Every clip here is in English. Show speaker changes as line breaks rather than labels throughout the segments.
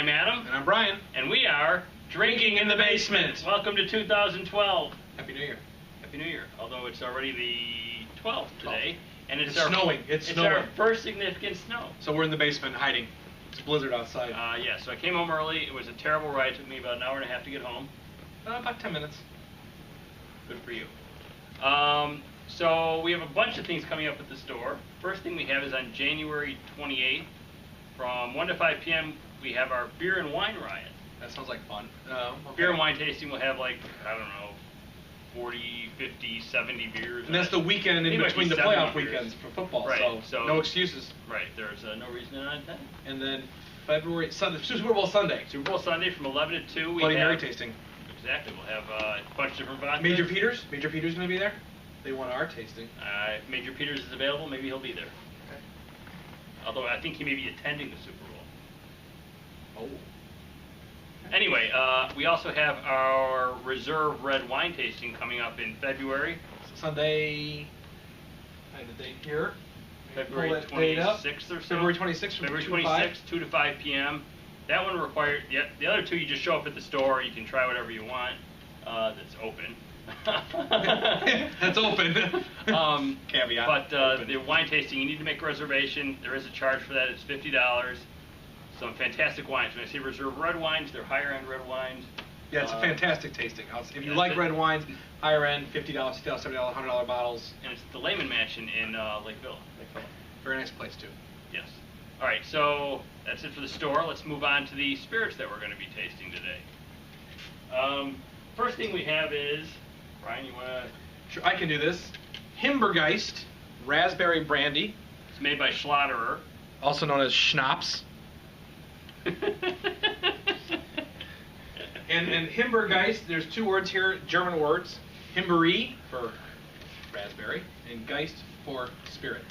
I'm Adam.
And I'm Brian.
And we are Drinking in the Basement. Welcome to 2012.
Happy New Year.
Happy New Year. Although it's already the 12th today. And
it's snowing. It's snowing.
Our first significant snow.
So we're in the basement hiding. It's a blizzard outside.
Yeah, so I came home early. It was a terrible ride. It took me about an hour and a half to get home.
About 10 minutes.
Good for you. So we have a bunch of things coming up at the store. First thing we have is on January 28th. From 1 to 5 p.m. we have our beer and wine riot.
That sounds like fun.
Okay. Beer and wine tasting. We'll have like, I don't know, 40, 50, 70 beers.
And that's the weekend in between the playoff weekends for football.
Right.
So no excuses.
Right. There's no reason to not that.
And then Super Bowl Sunday.
Super Bowl Sunday from 11 to 2.
Bloody Mary tasting.
Exactly. We'll have a bunch of different vodkas.
Major Peter's going to be there. They want our tasting.
Major Peter's is available. Maybe he'll be there.
Okay.
Although I think he may be attending the Super Bowl.
Oh.
Anyway, we also have our reserve red wine tasting coming up in February.
Sunday. I have the date here.
February 26th or so.
February 26th from
February
2 to 5.
2 to 5 p.m. That one required. Yeah, the other two you just show up at the store. You can try whatever you want. That's open.
That's open. Caveat.
But the wine tasting, you need to make a reservation. There is a charge for that. It's $50. Some fantastic wines. When I say reserve red wines, they're higher end red wines.
Yeah, it's a fantastic tasting. If you like red wines, higher end, $50, $60, $70, $100 bottles.
And it's the Layman Mansion in Lakeville.
Very nice place too.
Yes. All right, so that's it for the store. Let's move on to the spirits that we're going to be tasting today. First thing we have is, Brian, you want to?
Sure, I can do this. Himbergeist Raspberry Brandy.
It's made by Schladerer.
Also known as Schnapps. And Himbergeist, there's two words here, German words. Himberie for raspberry, and Geist for spirit.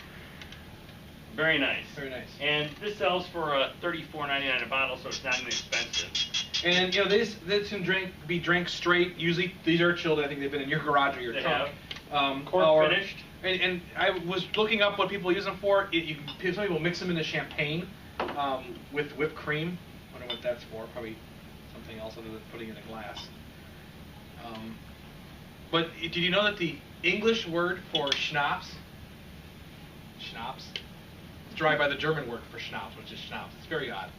Very nice.
Very nice.
And this sells for $34.99 a bottle, so it's not inexpensive.
And you know, this can be drank straight. Usually these are chilled. I think they've been in your garage or your trunk.
Cork finished.
And I was looking up what people use them for. Some people mix them into champagne with whipped cream. I wonder what that's for. Probably something else other than putting it in a glass. But did you know that the English word for schnapps, is derived by the German word for schnapps, which is schnapps. It's very odd.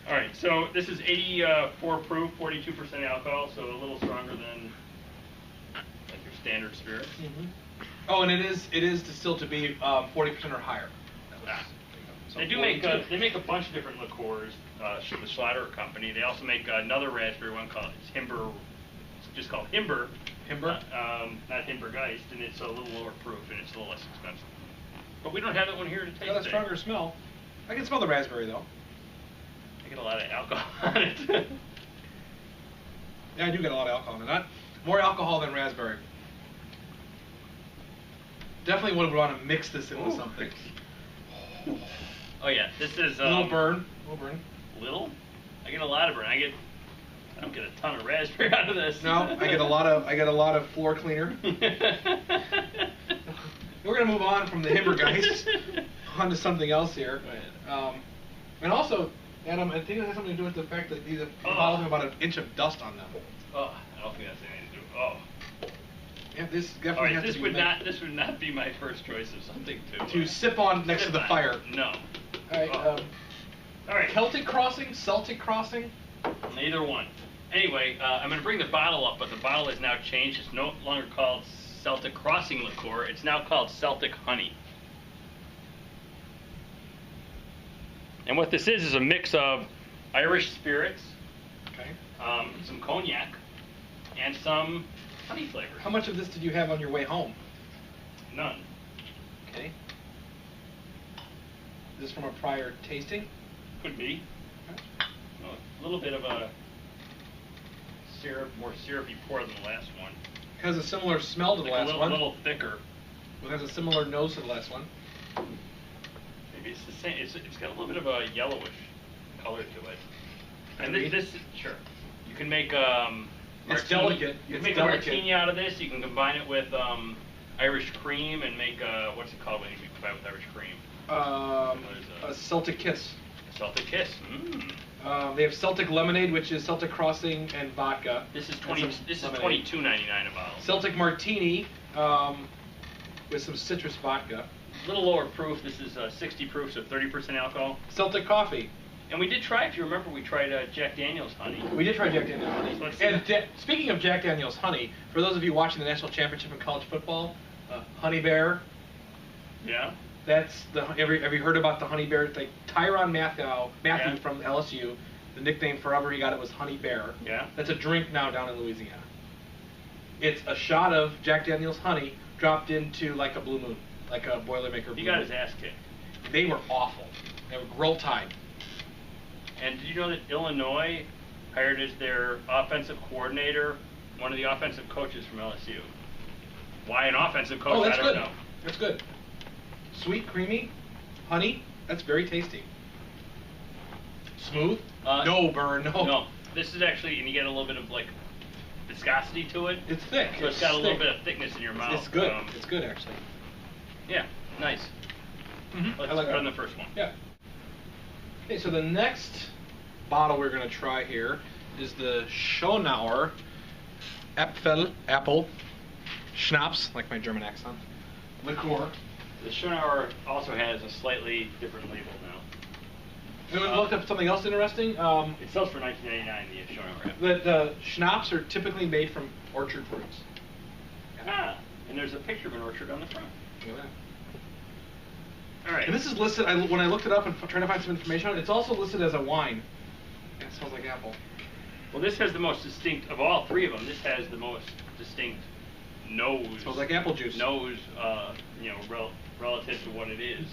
All right, so this is 84 proof, 42% alcohol, so a little stronger than like your standard spirit.
Mm-hmm. Oh, and it is distilled to be 40% or higher. So
they make a bunch of different liqueurs. The Schladerer company. They also make another raspberry one called Himber. It's just called Himber.
Himber.
Not Himbergeist, and it's a little lower proof and it's a little less expensive. But we don't have that one here to taste.
Got a stronger smell. I can smell the raspberry though.
I get a lot of alcohol on it.
Yeah, I do get a lot of alcohol in it. More alcohol than raspberry. Definitely would want to mix this in with something.
Oh yeah, this is
a little burn.
Little? I get a lot of burn. I don't get a ton of raspberry out of this.
No, I get a lot of floor cleaner. We're gonna move on from the Himbergeist onto something else here. And also, Adam, I think it has something to do with the fact that these bottles have about an inch of dust on them.
Oh, I don't think that's anything to do. Oh.
Yeah, this definitely has to be
this would not be my first choice of something to
sip on next to the fire.
No.
All right.
All right.
Celtic Crossing, Celtic Crossing.
Neither one. Anyway, I'm going to bring the bottle up, but the bottle is now changed. It's no longer called Celtic Crossing liqueur. It's now called Celtic Honey. And what this is a mix of Irish spirits, some cognac, and some honey flavors.
How much of this did you have on your way home?
None.
Okay. Is this from a prior tasting?
Could be. Okay. A little bit of a more syrupy pour than the last one.
It has a similar smell to the last one.
A little thicker.
It has a similar nose to the last one.
Maybe it's the same. It's got a little bit of a yellowish color to it. And this sure. You can make
it's delicate.
You can make a martini out of this. You can combine it with Irish cream and make what's it called when you combine with Irish cream?
A Celtic Kiss.
A Celtic Kiss.
They have Celtic Lemonade, which is Celtic Crossing and vodka.
This is
This is
$22.99 a bottle.
Celtic Martini with some citrus vodka.
A little lower proof. This is 60 proof, so 30% alcohol.
Celtic Coffee.
And we did try, if you remember, we tried Jack Daniel's honey.
We did try Jack Daniel's honey. And speaking of Jack Daniel's honey, for those of you watching the national championship in college football, Honey Bear.
Yeah.
That's the. Have you heard about the Honey Bear? Like Tyrann Mathieu from LSU, the nickname forever he got it was Honey Bear.
Yeah.
That's a drink now down in Louisiana. It's a shot of Jack Daniel's honey dropped into like a Blue Moon, like a Boilermaker Blue
He got
Moon.
his ass kicked.
They were awful. They were Grow Tide.
And did you know that Illinois hired as their offensive coordinator one of the offensive coaches from LSU? Why an offensive coach?
Oh, that's
I don't
good.
know.
That's good. Sweet, creamy, honey. That's very tasty. Smooth? No burn. No.
No. This is actually, and you get a little bit of like viscosity to it.
It's thick.
So it's got a little bit of thickness in your mouth.
It's good. It's good actually.
Yeah. Nice. Let's
I like
put
that.
on the first one.
Yeah. Okay, so the next bottle we're going to try here is the Schonauer Apple Schnapps, like my German accent, liqueur.
The Schonauer also has a slightly different label now.
Anyone looked up something else interesting?
It sells for $19.99, the Schonauer.
The schnapps are typically made from orchard fruits.
Ah, and there's a picture of an orchard on the front.
Look at that.
All right.
And this is listed, when I looked it up and trying to find some information on it, it's also listed as a wine. And it smells like apple.
Well, this has the most distinct, of all three of them, this has the most distinct nose.
It smells like apple juice.
Nose, relative to what it is.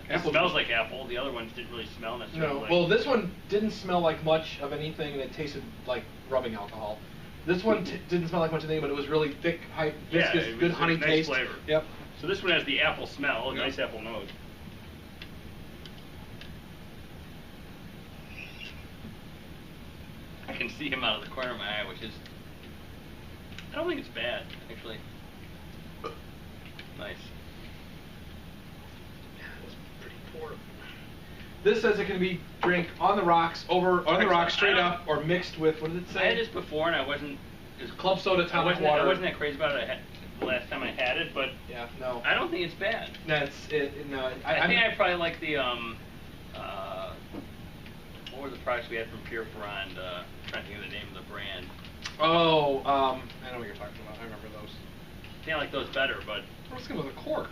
It
Apple
smells
juice.
like apple. The other ones didn't really smell necessarily
No,
like...
well, this one didn't smell like much of anything, and it tasted like rubbing alcohol. This one didn't smell like much of anything, but it was really thick, viscous,
it
good
was a
honey
nice
taste.
flavor.
Yep.
So this one has the apple smell, a
Yep.
nice apple nose. I can see him out of the corner of my eye, which is... I don't think it's bad, actually. Nice.
This says it can be drank on the rocks, on the rocks, straight up, or mixed with, what did it say?
I had this before, and I wasn't...
It was club soda, tonic
I
water.
wasn't that crazy about it the last time I had it, but
Yeah, no.
I don't think it's bad.
That's it. No,
I think I probably like the what were the products we had from Pure Ferrand? Trying to think of the name of the brand.
Oh, I know what you're talking about. I remember those.
I think I like those better, but
What's going with a cork?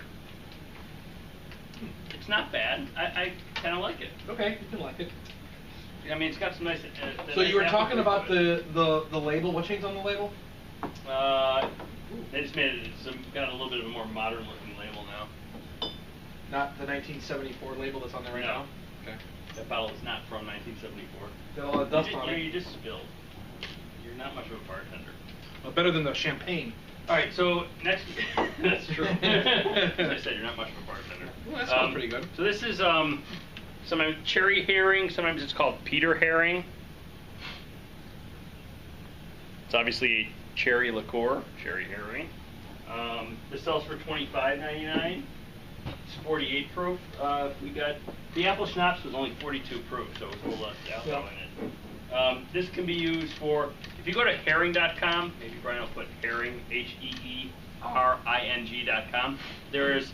it's not bad. I kind of like it.
Okay, you can like it.
I mean, it's got some nice.
So you were
apple
talking
fruit
about
to it.
the label. What changed on the label?
They just made it. It's got a little bit of a more modern looking label now.
Not the 1974 label that's on there right
No.
now? Okay.
That bottle is not from 1974.
Got all that dust
you,
on
you,
it.
you just spilled. You're not much of a bartender.
Well, better than the champagne.
All right, so next, that's true. As I said, you're not much of a bartender.
Well, that sounds pretty good.
So this is sometimes cherry herring. Sometimes it's called Peter herring. It's obviously a cherry liqueur, cherry herring. This sells for $25.99. It's 48 proof. We got the apple schnapps was only 42 proof, so it was a little less alcohol in it. This can be used for, if you go to herring.com, maybe Brian will put herring, HEERING.com, there's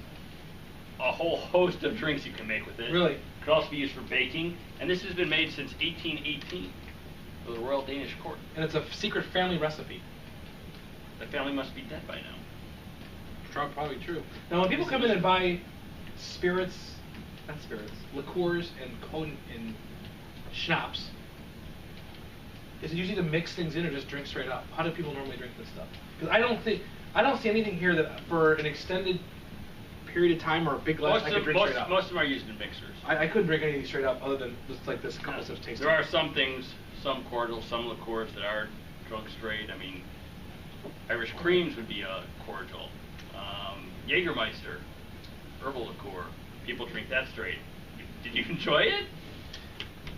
a whole host of drinks you can make with it.
Really?
It could also be used for baking, and this has been made since 1818 for the Royal Danish Court.
And it's a secret family recipe.
The family must be dead by now.
Probably true. Now, when people come in and buy liqueurs and schnapps, is it usually to mix things in or just drink straight up? How do people normally drink this stuff? Because I don't see anything here that for an extended period of time or a big glass I could drink straight up.
Most of them are used in mixers.
I couldn't drink anything straight up other than just like this couple sips tasting.
There are some things, some cordials, some liqueurs that are drunk straight. I mean, Irish creams would be a cordial. Jägermeister, herbal liqueur. People drink that straight. Did you enjoy it?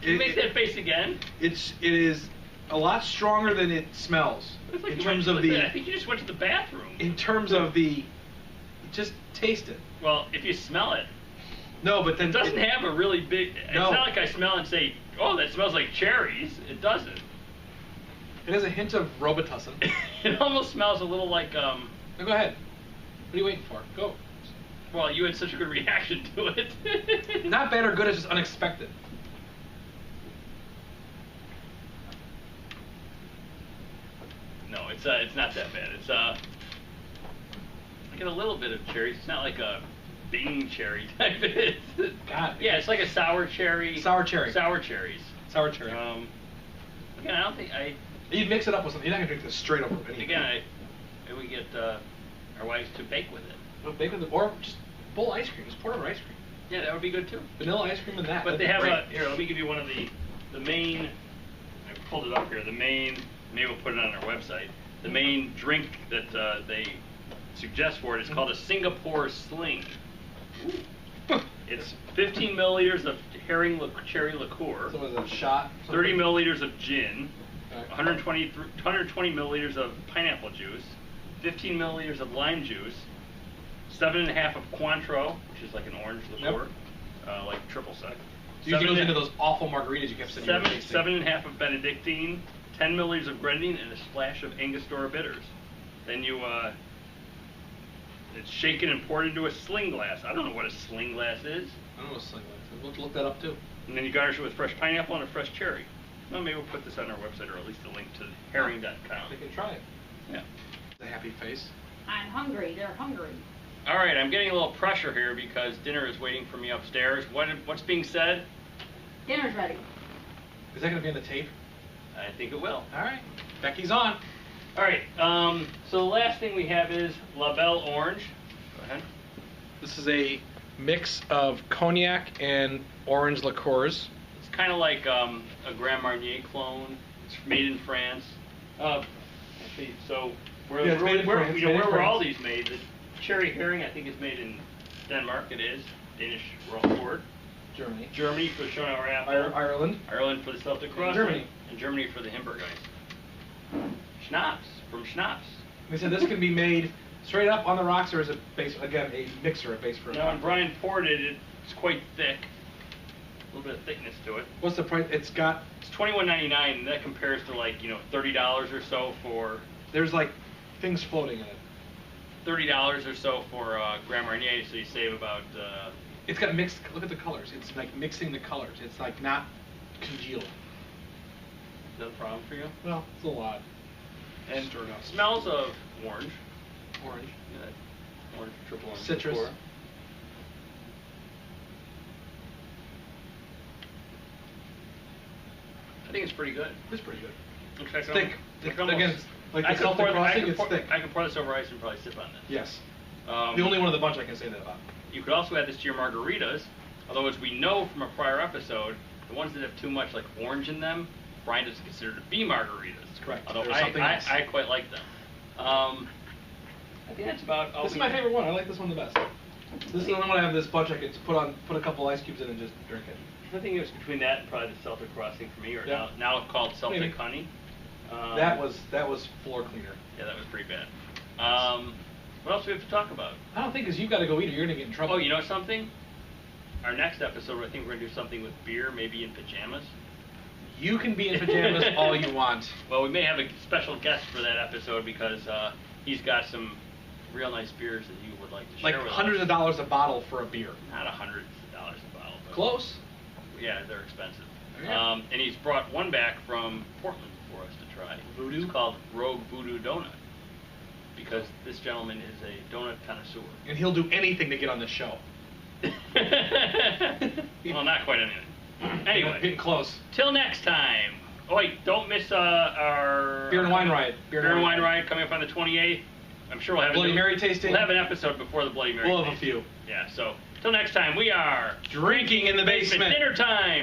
Can you make that face again?
It is a lot stronger than it smells.
Like
In terms of the,
I think you just went to the bathroom.
in terms of the, just taste it.
Well, if you smell it,
No, but then
It doesn't have a really big.
No.
It's not like I smell and say, "Oh, that smells like cherries." It doesn't.
It has a hint of Robitussin.
It almost smells a little like.
No, go ahead. What are you waiting for? Go.
Well, you had such a good reaction to it.
Not bad or good, it's just unexpected.
No, it's not that bad. It's I get a little bit of cherries. It's not like a Bing cherry type.
God.
Yeah, it's like a sour cherry.
Sour cherry.
Sour cherries.
Sour cherry.
Again, I don't think I.
You'd mix it up with something. You're not gonna drink this straight over. Anything.
Again, maybe we get our wives to bake with it.
No, bake with it, or just bowl ice cream. Just pour over ice cream.
Yeah, that would be good too.
Vanilla ice cream and that.
But
that'd
they
be
have
great.
here. Let me give you one of the main. I pulled it up here. The main. Maybe we'll put it on our website. The main drink that they suggest for it is called a Singapore Sling. It's 15 milliliters of cherry liqueur.
So is it a shot?
30 milliliters of gin.
Okay.
120 milliliters of pineapple juice. 15 milliliters of lime juice. 7.5 of Cointreau, which is like an orange liqueur, like triple sec.
Usually goes into those awful margaritas you kept saying you were tasting.
7.5 of Benedictine, 10 milliliters of grenadine, and a splash of Angostura bitters. Then you, it's shaken and poured into a sling glass. I don't know what a sling glass is.
I don't know what sling glass is. We'll look that up too.
And then you garnish it with fresh pineapple and a fresh cherry. Well, maybe we'll put this on our website, or at least a link to herring.com.
They can try it.
Yeah.
The happy face.
I'm hungry. They're hungry.
All right, I'm getting a little pressure here because dinner is waiting for me upstairs. What's being said?
Dinner's ready.
Is that going to be on the tape?
I think it will.
All right. Becky's on.
All right, so the last thing we have is La Belle Orange. Go ahead.
This is a mix of cognac and orange liqueurs.
It's kind of like a Grand Marnier clone. It's made in France. Actually, so where
Yeah, it's made in France,
you know,
made in
where were
France.
all these made? The cherry herring, I think, is made in Denmark. It is Danish word.
Germany.
Germany for the Schonauer apple.
Ireland.
Ireland for the Celtic crossing.
Germany.
And Germany for the Himberg ice. Schnapps from Schnapps.
They said this can be made straight up on the rocks, or is it base again a mixer, a base for a
Now, when
cocktail?
Brian poured it, it's quite thick. A little bit of thickness to it.
What's the price? It's got.
It's $21.99, and that compares to like $30 or so for
There's like things floating in it.
$30 or so for Grand Marnier. So you save about.
It's got mixed. Look at the colors. It's like mixing the colors. It's like not congealed.
Is that a problem for you?
Well, it's a little odd.
And
Stirred up.
smells of orange.
Orange.
Yeah, that orange, triple orange.
Citrus.
liqueur. I think it's pretty good.
It's pretty good.
In fact,
It's thick.
I
It's,
almost-
again, like
I
the
could
Celtic
pour-
crossing,
I could
it's
pour-
thick.
I could pour this over ice and probably sip on this.
Yes.
Um,
The only one of the bunch I can say that about.
You could also add this to your margaritas, although as we know from a prior episode, the ones that have too much like orange in them, Brian doesn't consider to be margaritas.
That's correct.
Although
There's something else.
I quite like them. I think that's about all
This is
we
my
have.
favorite one. I like this one the best. This is the only one I have this bunch I could put a couple ice cubes in and just drink it.
I think it was between that and probably the Celtic Crossing for me, or
Yeah.
now called Celtic
Maybe.
Honey.
That was floor cleaner.
Yeah, that was pretty bad. What else do we have to talk about?
I don't think because you've got to go eat or you're gonna get in trouble.
Oh, you know something? Our next episode, I think we're gonna do something with beer, maybe in pajamas.
You can be in pajamas all you want.
Well, we may have a special guest for that episode because he's got some real nice beers that you would like to
Like
share with
hundreds
us.
of dollars a bottle for a beer.
Not $100s a bottle. But
Close.
Yeah, they're expensive.
Yeah.
And he's brought one back from Portland for us to try.
Voodoo?
It's called Rogue Voodoo Donut. Because this gentleman is a donut connoisseur.
And he'll do anything to get on this show.
Well, not quite anything. Anyway,
Getting close.
till next time. Oh wait, don't miss our
Beer and Wine Riot.
Beer and Wine Riot coming up on the 28th. I'm sure we'll have
Bloody Mary tasting.
We'll have an episode before the Bloody Mary.
We'll have a
tasting.
few.
Yeah. So till next time, we are
Drinking in the basement.
Dinner time.